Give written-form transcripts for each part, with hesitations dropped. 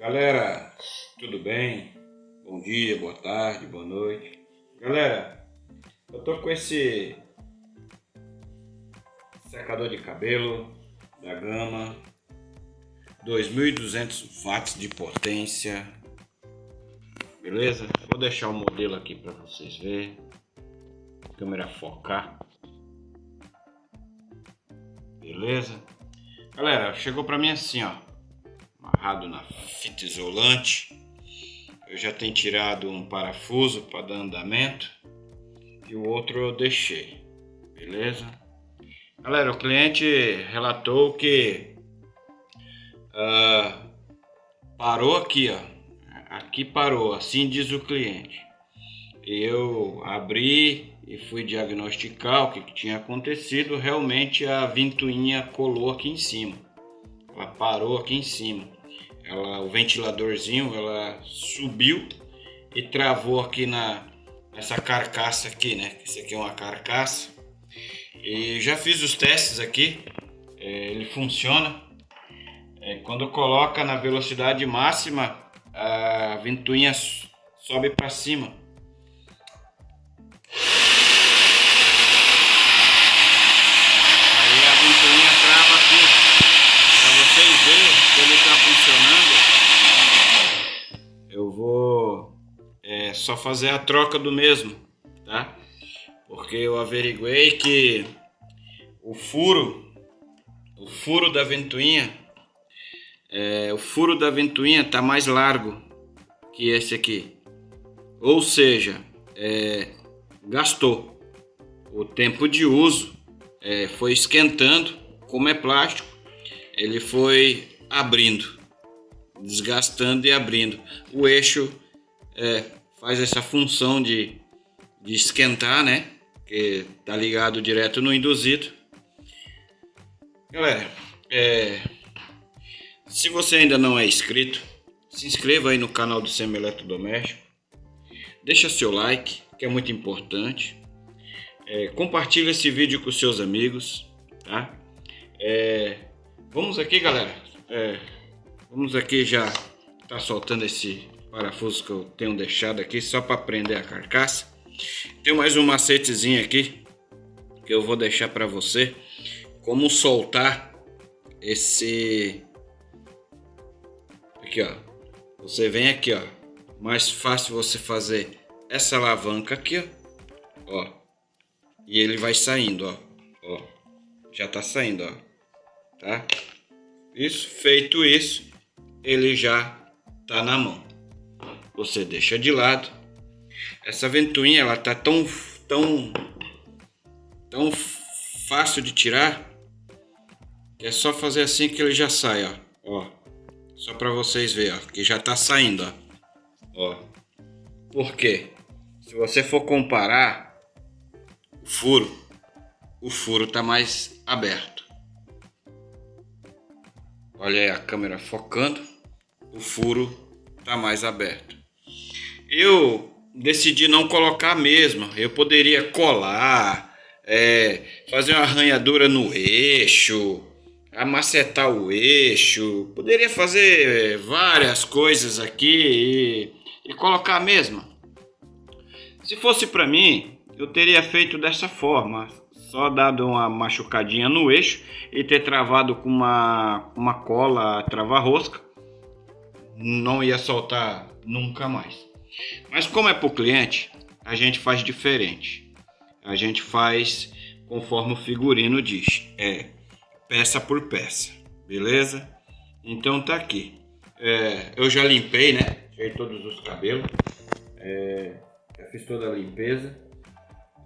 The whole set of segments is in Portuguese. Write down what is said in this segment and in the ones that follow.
Galera, tudo bem? Bom dia, boa tarde, boa noite. Galera, eu tô com esse secador de cabelo da Gama, 2200 watts de potência, beleza? Vou deixar o modelo aqui para vocês verem. Câmera focar, beleza? Galera, chegou para mim assim, ó, amarrado na fita isolante. Eu já tenho tirado um parafuso para dar andamento e o outro eu deixei, beleza? Galera, o cliente relatou que parou aqui, ó, aqui parou, assim diz o cliente. Eu abri e fui diagnosticar o que tinha acontecido. Realmente a ventoinha colou aqui em cima, ela parou aqui em cima. O ventiladorzinho, ela subiu e travou aqui nessa carcaça aqui, né? Esse aqui é uma carcaça. E já fiz os testes aqui, ele funciona. Quando coloca na velocidade máxima, a ventoinha sobe para cima. Aí a ventoinha trava aqui. Para vocês verem que ele está funcionando, eu vou só fazer a troca do mesmo, tá? Porque eu averiguei que o furo da ventoinha, tá mais largo que esse aqui. Ou seja, gastou. O tempo de uso foi esquentando, como é plástico, ele foi abrindo, desgastando e abrindo. O eixo faz essa função de esquentar, né? Que tá ligado direto no induzido. Galera, se você ainda não é inscrito, se inscreva aí no canal do Semieletrodoméstico. Deixa seu like, que é muito importante. Compartilha esse vídeo com seus amigos, tá? Vamos aqui, galera. Vamos aqui já tá soltando esse parafuso que eu tenho deixado aqui só para prender a carcaça. Tem mais um macetezinho aqui que eu vou deixar para você como soltar esse aqui, ó. Você vem aqui, ó. Mais fácil você fazer essa alavanca aqui, ó. E ele vai saindo, ó. Já tá saindo, ó. Tá? Isso, feito isso, ele já tá na mão. Você deixa de lado. Essa ventoinha, ela tá tão fácil de tirar que é só fazer assim que ele já sai, ó. Só para vocês verem, ó, que já tá saindo, ó. Por quê? Se você for comparar o furo tá mais aberto. Olha aí a câmera focando, o furo tá mais aberto. Eu decidi não colocar mesmo. Eu poderia colar, fazer uma arranhadura no eixo, amacetar o eixo, poderia fazer várias coisas aqui e colocar mesmo. Se fosse para mim, eu teria feito dessa forma, só dado uma machucadinha no eixo e ter travado com uma cola trava-rosca. Não ia soltar nunca mais. Mas como é para o cliente, a gente faz diferente. A gente faz conforme o figurino diz, peça por peça, beleza? Então tá aqui. Eu já limpei, né? Tirei todos os cabelos, já fiz toda a limpeza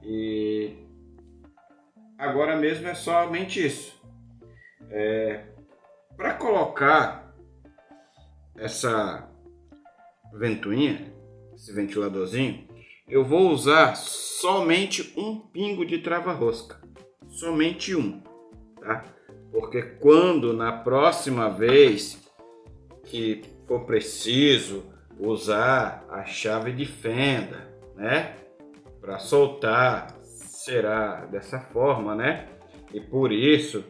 e agora mesmo é somente isso. Para colocar essa ventoinha, esse ventiladorzinho, eu vou usar somente um pingo de trava-rosca, somente um, tá? Porque quando na próxima vez que for preciso usar a chave de fenda, né, para soltar, será dessa forma, né? E por isso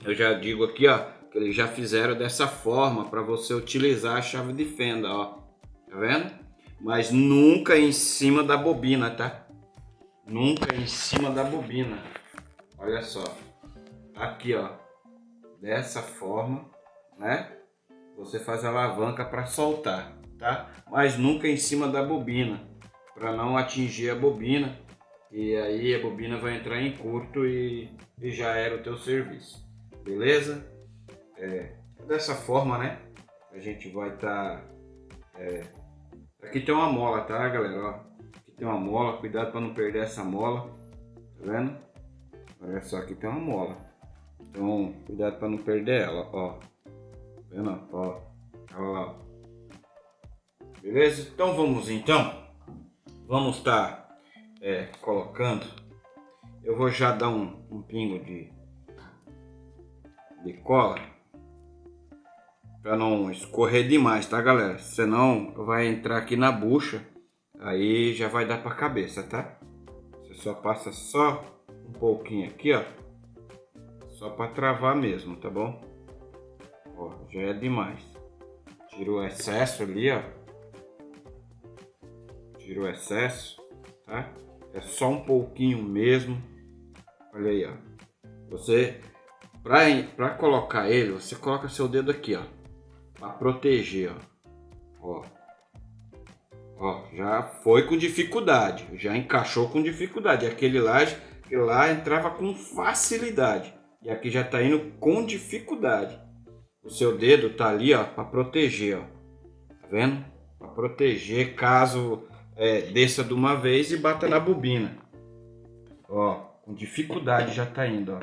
eu já digo aqui, ó, Eles já fizeram dessa forma para você utilizar a chave de fenda, ó. Tá vendo? Mas nunca em cima da bobina, tá? Nunca em cima da bobina. Olha só. Aqui, ó. Dessa forma, né? Você faz a alavanca para soltar, tá? Mas nunca em cima da bobina, para não atingir a bobina. E aí a bobina vai entrar em curto e já era o teu serviço. Beleza? Dessa forma, né? A gente vai estar... Aqui tem uma mola, tá, galera? Ó, aqui tem uma mola, cuidado para não perder essa mola. Tá vendo? Olha só, aqui tem uma mola. Então, cuidado para não perder ela, ó. Tá vendo? Ó. Olha lá. Beleza? Então vamos Vamos estar colocando. Eu vou já dar um pingo de cola para não escorrer demais, tá, galera? Senão vai entrar aqui na bucha, aí já vai dar para cabeça, tá? Você só passa só um pouquinho aqui, ó, só para travar mesmo, tá bom? Ó, já é demais. Tira o excesso ali, ó. Tira o excesso, tá? É só um pouquinho mesmo. Olha aí, ó. Você, pra colocar ele, você coloca seu dedo aqui, ó, para proteger, ó. Ó, já foi com dificuldade, já encaixou com dificuldade. Aquele lá entrava com facilidade e aqui já tá indo com dificuldade. O seu dedo tá ali, ó, para proteger, ó. Tá vendo? Para proteger caso desça de uma vez e bata na bobina. Ó, com dificuldade já tá indo, ó.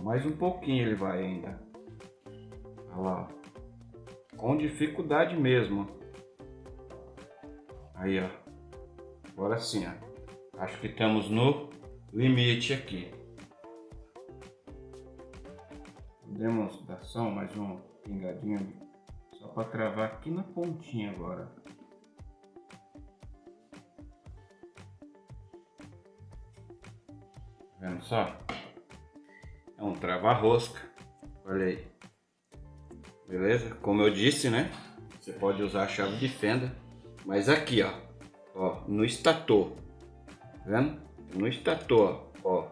Mais um pouquinho ele vai ainda. Olha lá, ó. Com dificuldade mesmo. Aí, ó. Agora sim, ó. Acho que estamos no limite aqui. Demonstração, mais uma pingadinha só para travar aqui na pontinha agora. Vendo só? É um trava-rosca. Olha aí. Beleza? Como eu disse, né? Você pode usar a chave de fenda. Mas aqui, ó, no estator. Tá vendo? No estator, ó.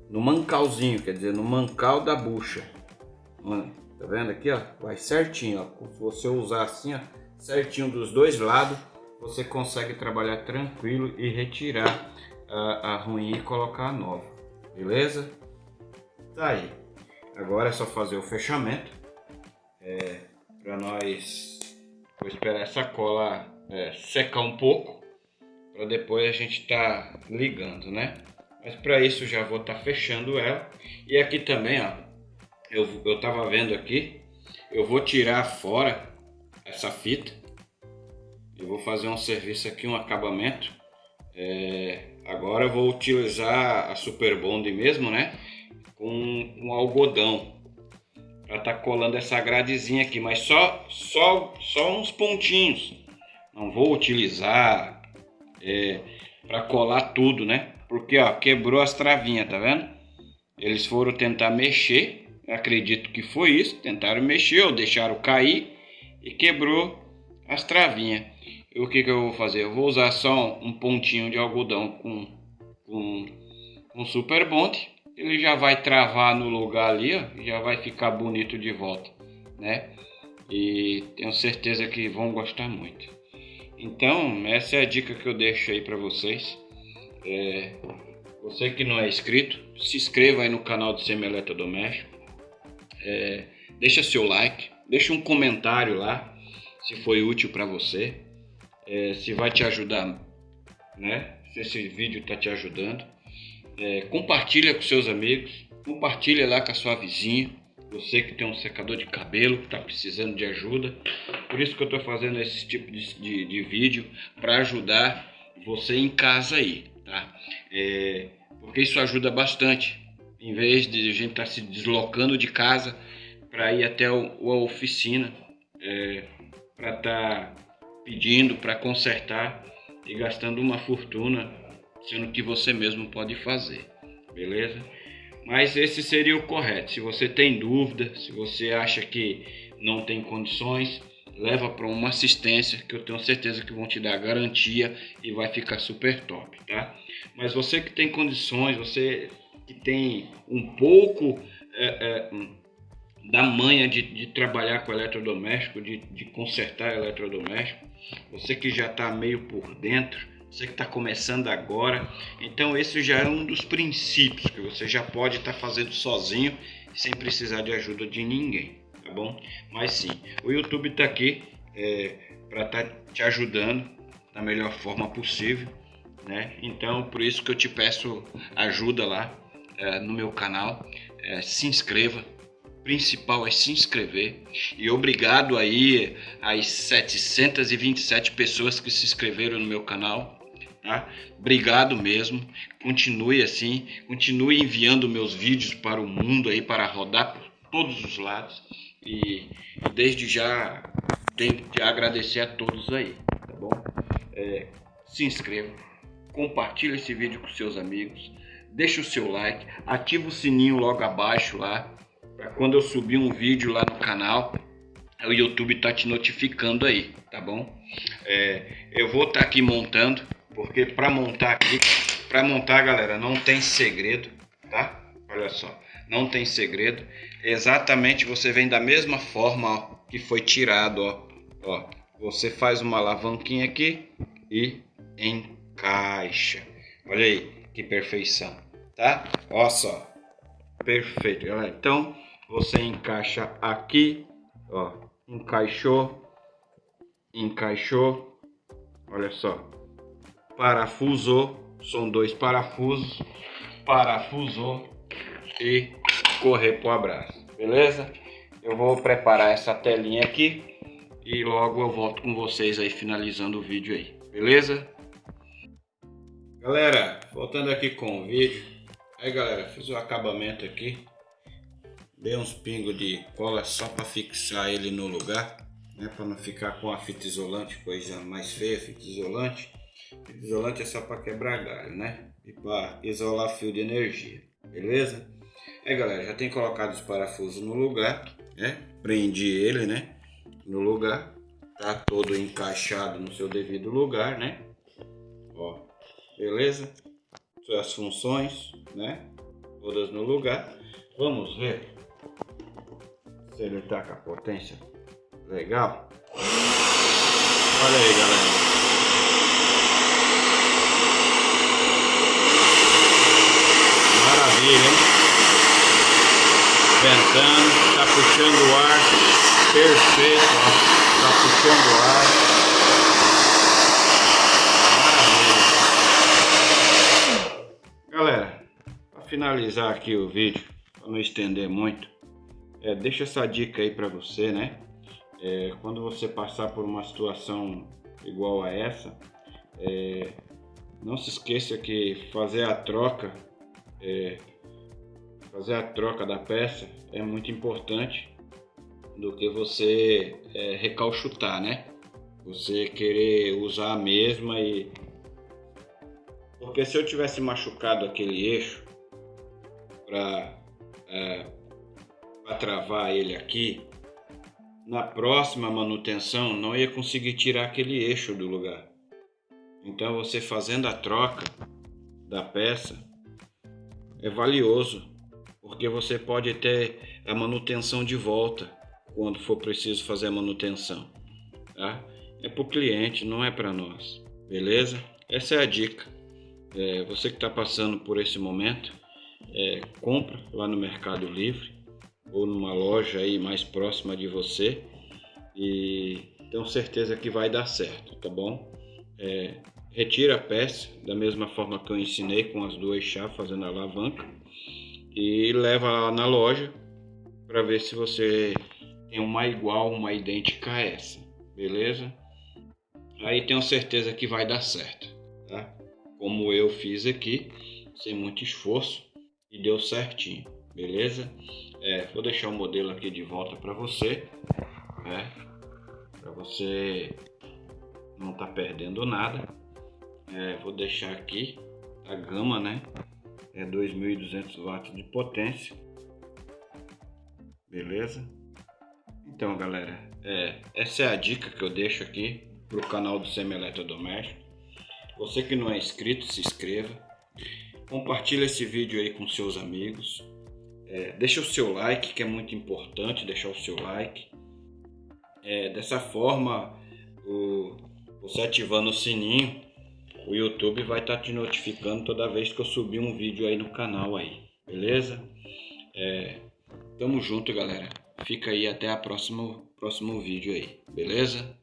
No mancalzinho, quer dizer, no mancal da bucha. Tá vendo aqui, ó? Vai certinho, ó. Se você usar assim, ó, certinho dos dois lados, você consegue trabalhar tranquilo e retirar a ruim e colocar a nova. Beleza? Tá aí. Agora é só fazer o fechamento. Para nós, vou esperar essa cola secar um pouco, para depois a gente tá ligando, né? Mas para isso já vou estar fechando ela. E aqui também, ó, eu tava vendo aqui, eu vou tirar fora essa fita. Eu vou fazer um serviço aqui, um acabamento. Agora eu vou utilizar a Super Bond mesmo, né? Com um algodão para estar colando essa gradezinha aqui, mas só uns pontinhos. Não vou utilizar para colar tudo, né? Porque ó, quebrou as travinhas, tá vendo? Eles foram tentar mexer, acredito que foi isso, tentaram mexer ou deixaram cair e quebrou as travinhas. E o que eu vou fazer? Eu vou usar só um pontinho de algodão com Super Bond. Ele já vai travar no lugar ali, ó, e já vai ficar bonito de volta, né? E tenho certeza que vão gostar muito. Então, essa é a dica que eu deixo aí para vocês. Você que não é inscrito, se inscreva aí no canal do Semieletrodoméstico. Deixa seu like, deixa um comentário lá, se foi útil para você, se vai te ajudar, né? Se esse vídeo está te ajudando. Compartilha com seus amigos, compartilha lá com a sua vizinha, você que tem um secador de cabelo, que está precisando de ajuda. Por isso que eu estou fazendo esse tipo de vídeo, para ajudar você em casa aí, tá? Porque isso ajuda bastante, em vez de a gente estar se deslocando de casa para ir até a oficina, para estar pedindo para consertar e gastando uma fortuna, sendo que você mesmo pode fazer, beleza? Mas esse seria o correto. Se você tem dúvida, se você acha que não tem condições, leva para uma assistência que eu tenho certeza que vão te dar garantia e vai ficar super top, tá? Mas você que tem condições, você que tem um pouco da manha de trabalhar com eletrodoméstico, de consertar eletrodoméstico, você que já está meio por dentro, você que está começando agora, então esse já é um dos princípios que você já pode estar fazendo sozinho, sem precisar de ajuda de ninguém, tá bom? Mas sim, o YouTube está aqui para estar te ajudando da melhor forma possível, né? Então por isso que eu te peço ajuda lá no meu canal, se inscreva. O principal é se inscrever, e obrigado aí às 727 pessoas que se inscreveram no meu canal, tá? Obrigado mesmo, continue assim, continue enviando meus vídeos para o mundo aí, para rodar por todos os lados, e desde já tenho que agradecer a todos aí, tá bom? Se inscreva, compartilhe esse vídeo com seus amigos, deixa o seu like, ativa o sininho logo abaixo lá, para quando eu subir um vídeo lá no canal, o YouTube tá te notificando aí, tá bom? Eu vou estar aqui montando, porque para montar galera, não tem segredo, tá? Olha só, não tem segredo. Exatamente, você vem da mesma forma, ó, que foi tirado, ó. Você faz uma alavanquinha aqui e encaixa. Olha aí que perfeição, tá? Olha só, perfeito, galera. Então você encaixa aqui, ó, encaixou, olha só, parafusou, são 2 parafusos, parafusou e correr pro abraço, beleza? Eu vou preparar essa telinha aqui e logo eu volto com vocês aí finalizando o vídeo aí, beleza? Galera, voltando aqui com o vídeo, aí galera, fiz o acabamento aqui. Dei uns pingos de cola só para fixar ele no lugar, né? Para não ficar com a fita isolante, coisa mais feia, fita isolante. Fita isolante é só para quebrar galho, né? E para isolar fio de energia, beleza? Aí galera, já tem colocado os parafusos no lugar, né? Prendi ele, né? No lugar, tá todo encaixado no seu devido lugar, né? Ó, beleza? Suas funções, né? Todas no lugar. Vamos ver se ele tá com a potência legal. Olha aí, galera. Maravilha, hein? Ventando, tá puxando o ar. Perfeito, ó. Tá puxando o ar. Maravilha. Galera, para finalizar aqui o vídeo, para não estender muito, deixa essa dica aí para você, né? Quando você passar por uma situação igual a essa, não se esqueça que fazer a troca da peça é muito importante do que você recalchutar, né? Você querer usar a mesma porque se eu tivesse machucado aquele eixo para travar ele aqui, na próxima manutenção não ia conseguir tirar aquele eixo do lugar. Então você fazendo a troca da peça é valioso, porque você pode ter a manutenção de volta quando for preciso fazer a manutenção, tá? É para o cliente, não é para nós, beleza? Essa é a dica. Você que está passando por esse momento, compra lá no Mercado Livre ou numa loja aí mais próxima de você e tenho certeza que vai dar certo, tá bom? Retira a peça da mesma forma que eu ensinei, com as 2 chaves fazendo a alavanca, e leva lá na loja para ver se você tem uma igual, uma idêntica a essa, beleza? Aí tenho certeza que vai dar certo, tá? Como eu fiz aqui, sem muito esforço, e deu certinho, beleza? Vou deixar o modelo aqui de volta para você, né? Para você não tá perdendo nada. Vou deixar aqui a gama, né? é 2.200 watts de potência, beleza? Então, galera, essa é a dica que eu deixo aqui pro canal do Semi-Eletrodoméstico. Você que não é inscrito, se inscreva, compartilha esse vídeo aí com seus amigos, deixa o seu like, que é muito importante deixar o seu like. Dessa forma, você ativando o sininho, o YouTube vai estar te notificando toda vez que eu subir um vídeo aí no canal aí, beleza? Tamo junto, galera. Fica aí até o próximo vídeo aí, beleza?